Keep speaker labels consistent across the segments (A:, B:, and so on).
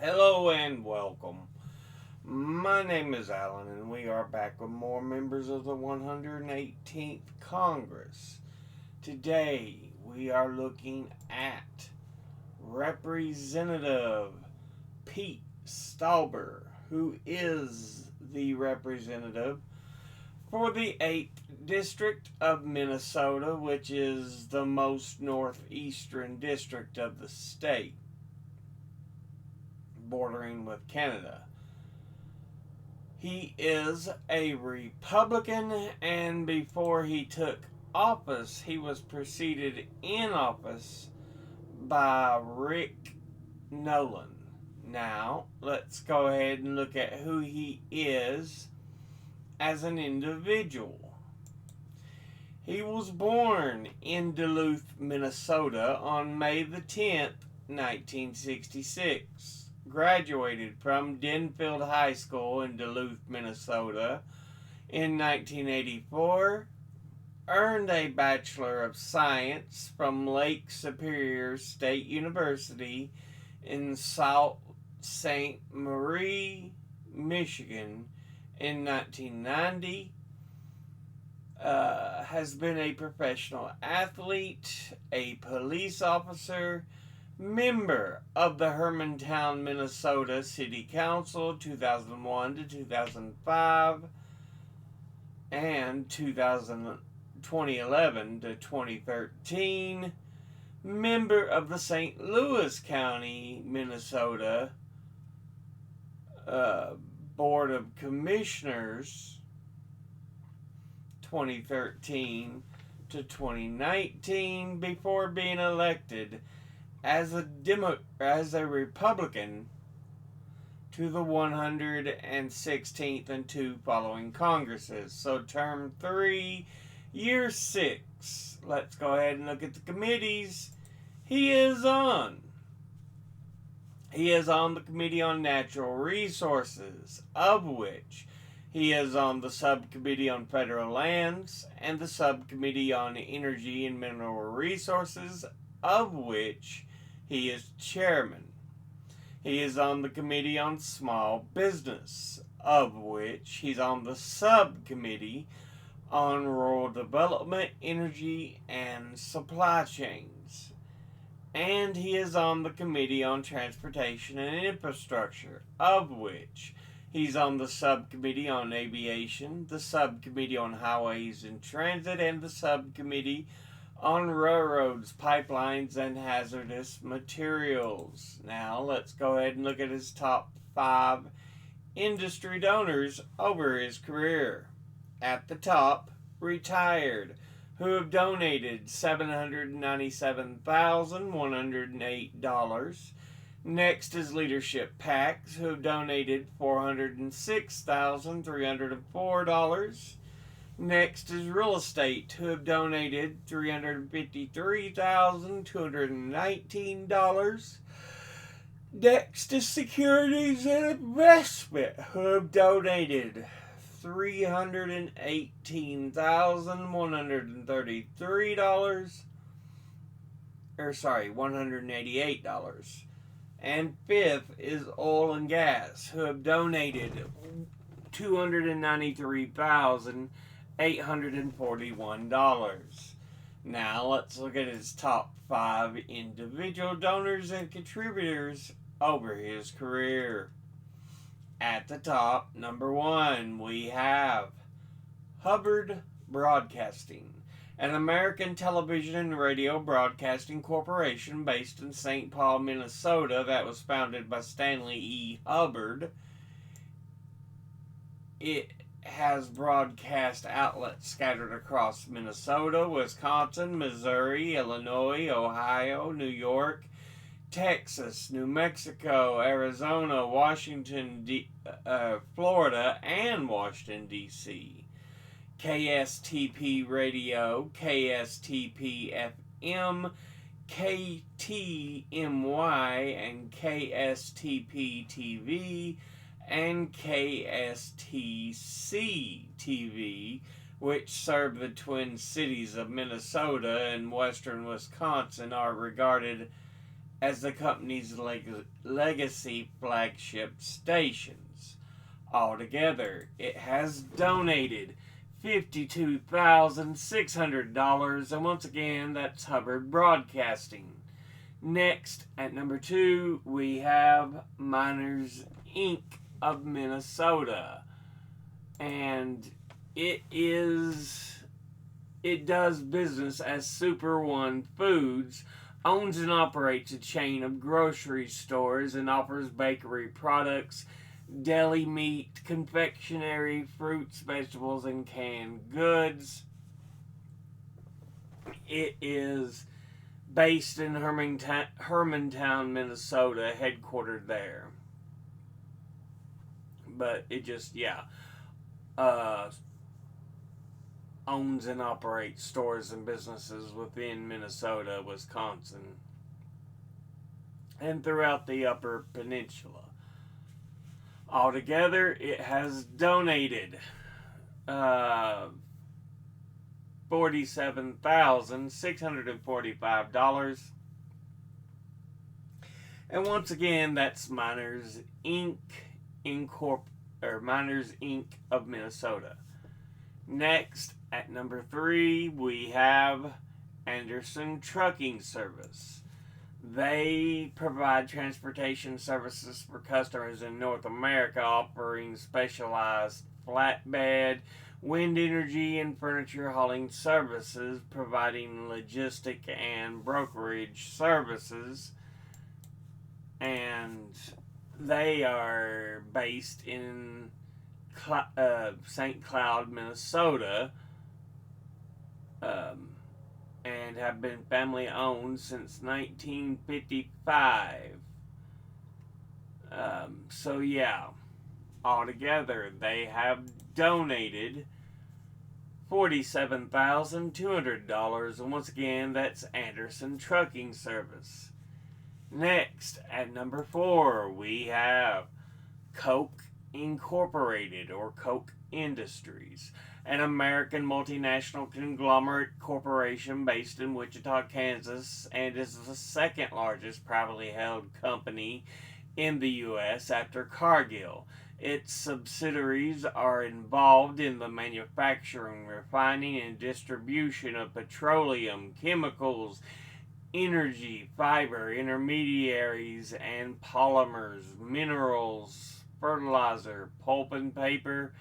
A: Hello and welcome. My name is Alan, and we are back with more members of the 118th Congress. Today, we are looking at Representative Pete Stauber, who is the representative for the 8th District of Minnesota, which is the most northeastern district of the state, bordering with Canada. He is a Republican, and before he took office, he was preceded in office by Rick Nolan. Now, let's go ahead and look at who he is as an individual. He was born in Duluth, Minnesota on May the 10th, 1966. Graduated from Denfield High School in Duluth, Minnesota in 1984. Earned a Bachelor of Science from Lake Superior State University in Sault Ste. Marie, Michigan in 1990. Has been a professional athlete, a police officer, member of the Hermantown, Minnesota City Council 2001 to 2005 and 2011 to 2013, member of the St. Louis County, Minnesota uh, Board of Commissioners 2013 to 2019 before being elected as a Republican to the 116th and two following Congresses. So term 3, year 6. Let's go ahead and look at the committees he is on. He is on the Committee on Natural Resources, of which he is on the Subcommittee on Federal Lands and the Subcommittee on Energy and Mineral Resources, of which he is chairman. He is on the Committee on Small Business, of which he's on the Subcommittee on Rural Development, Energy, and Supply Chains. And he is on the Committee on Transportation and Infrastructure, of which he's on the Subcommittee on Aviation, the Subcommittee on Highways and Transit, and the Subcommittee on Railroads, Pipelines, and Hazardous Materials. Now, let's go ahead and look at his top 5 industry donors over his career. At the top, retired, who have donated $797,108. Next is Leadership PACs, who have donated $406,304. Next is Real Estate, who have donated $353,219. Next is Securities and Investment, who have donated $318,133. $188. And fifth is Oil and Gas, who have donated $293,841. Now let's look at his top 5 individual donors and contributors over his career. At the top, number 1, we have Hubbard Broadcasting, an American television and radio broadcasting corporation based in St. Paul, Minnesota, that was founded by Stanley E. Hubbard. It has broadcast outlets scattered across Minnesota, Wisconsin, Missouri, Illinois, Ohio, New York, Texas, New Mexico, Arizona, Washington, Florida, and Washington, D.C. KSTP Radio, KSTP FM, KTMY, and KSTP TV, and KSTC TV, which serve the Twin Cities of Minnesota and western Wisconsin, are regarded as the company's legacy flagship stations. Altogether, it has donated $52,600, and once again, that's Hubbard Broadcasting. Next, at number 2, we have Miners Inc. of Minnesota, and it does business as Super One Foods, owns and operates a chain of grocery stores, and offers bakery products, deli meat, confectionery, fruits, vegetables, and canned goods. It is based in Hermantown, Minnesota, headquartered there. But it just, owns and operates stores and businesses within Minnesota, Wisconsin, and throughout the Upper Peninsula. Altogether, it has donated $47,645. And once again, that's Miners Inc. Miners Inc. of Minnesota. Next, at number 3, we have Anderson Trucking Service. They provide transportation services for customers in North America, offering specialized flatbed, wind energy, and furniture hauling services, providing logistic and brokerage services. And they are based in St. Cloud, Minnesota, and have been family owned since 1955. Altogether they have donated $47,200, and once again, that's Anderson Trucking Service. Next, at number 4, we have Coke Incorporated, or Coke Industries, an American multinational conglomerate corporation based in Wichita, Kansas, and is the second largest privately held company in the U.S. after Cargill. Its subsidiaries are involved in the manufacturing, refining, and distribution of petroleum, chemicals, energy, fiber, intermediaries, and polymers, minerals, fertilizer, pulp and paper,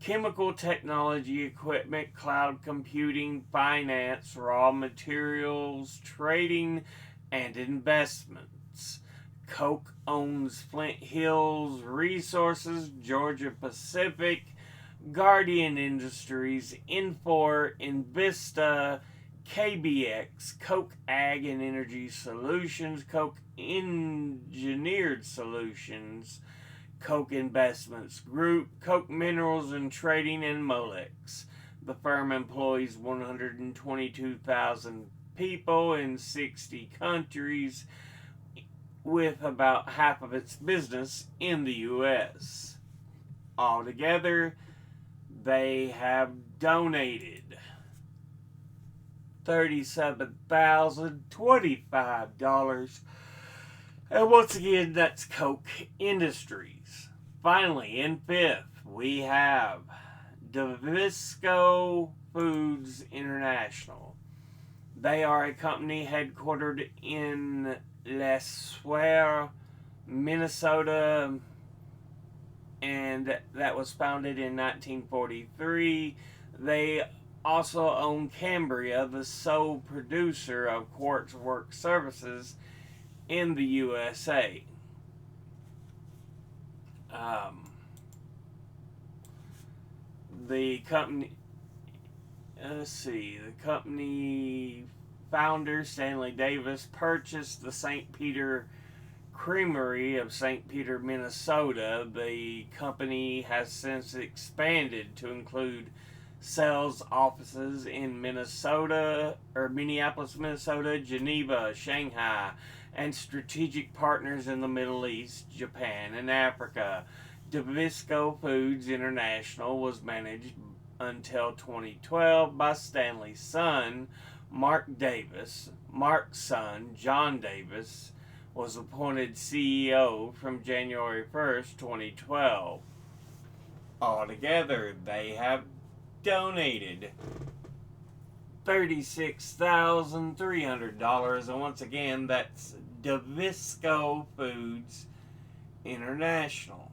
A: chemical technology equipment, cloud computing, finance, raw materials, trading, and investments. Coke owns Flint Hills Resources, Georgia Pacific, Guardian Industries, Infor, Invista, KBX, Coke Ag and Energy Solutions, Coke Engineered Solutions, Coke Investments Group, Coke Minerals and Trading, and Molex. The firm employs 122,000 people in 60 countries, with about half of its business in the U.S. Altogether, they have donated $37,025. And once again, that's Coke Industries. Finally, in 5th, we have Davisco Foods International. They are a company headquartered in Les Sueurs, Minnesota, and that was founded in 1943. They also own Cambria, the sole producer of quartz work services in the USA. The company founder Stanley Davis purchased the St. Peter Creamery of St. Peter, Minnesota. The company has since expanded to include sales offices in Minneapolis, Minnesota, Geneva, Shanghai, and strategic partners in the Middle East, Japan, and Africa. Davisco Foods International was managed until 2012 by Stanley's son, Mark Davis, Mark's son, John Davis, was appointed CEO from January 1st, 2012. Altogether, they have donated $36,300, and once again, that's Davisco Foods International.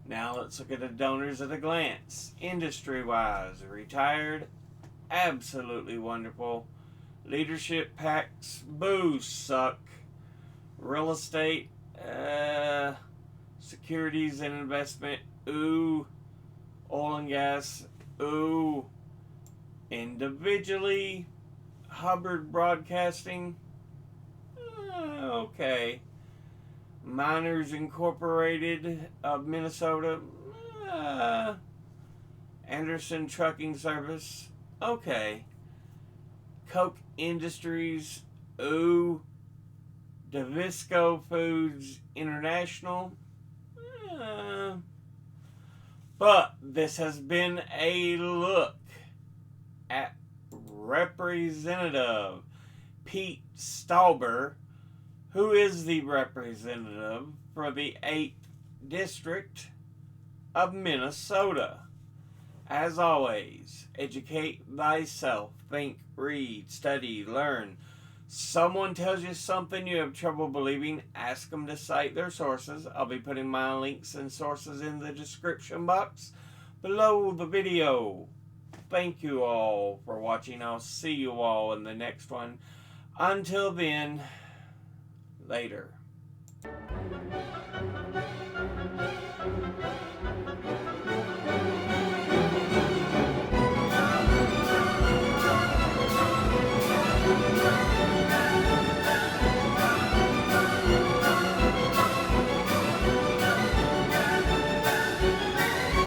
A: Now let's look at the donors at a glance. Industry-wise, retired, absolutely wonderful. Leadership packs, boo, suck. Real estate, securities and investment, ooh. Oil and gas, ooh. Individually, Hubbard Broadcasting, okay. Miners Incorporated of Minnesota, Anderson Trucking Service, okay. Koch Industries, ooh. Davisco Foods International, but this has been a look at Representative Pete Stauber, who is the representative for the 8th District of Minnesota. As always, educate thyself, think, read, study, learn. Someone tells you something you have trouble believing, ask them to cite their sources. I'll be putting my links and sources in the description box below the video. Thank you all for watching. I'll see you all in the next one. Until then, later.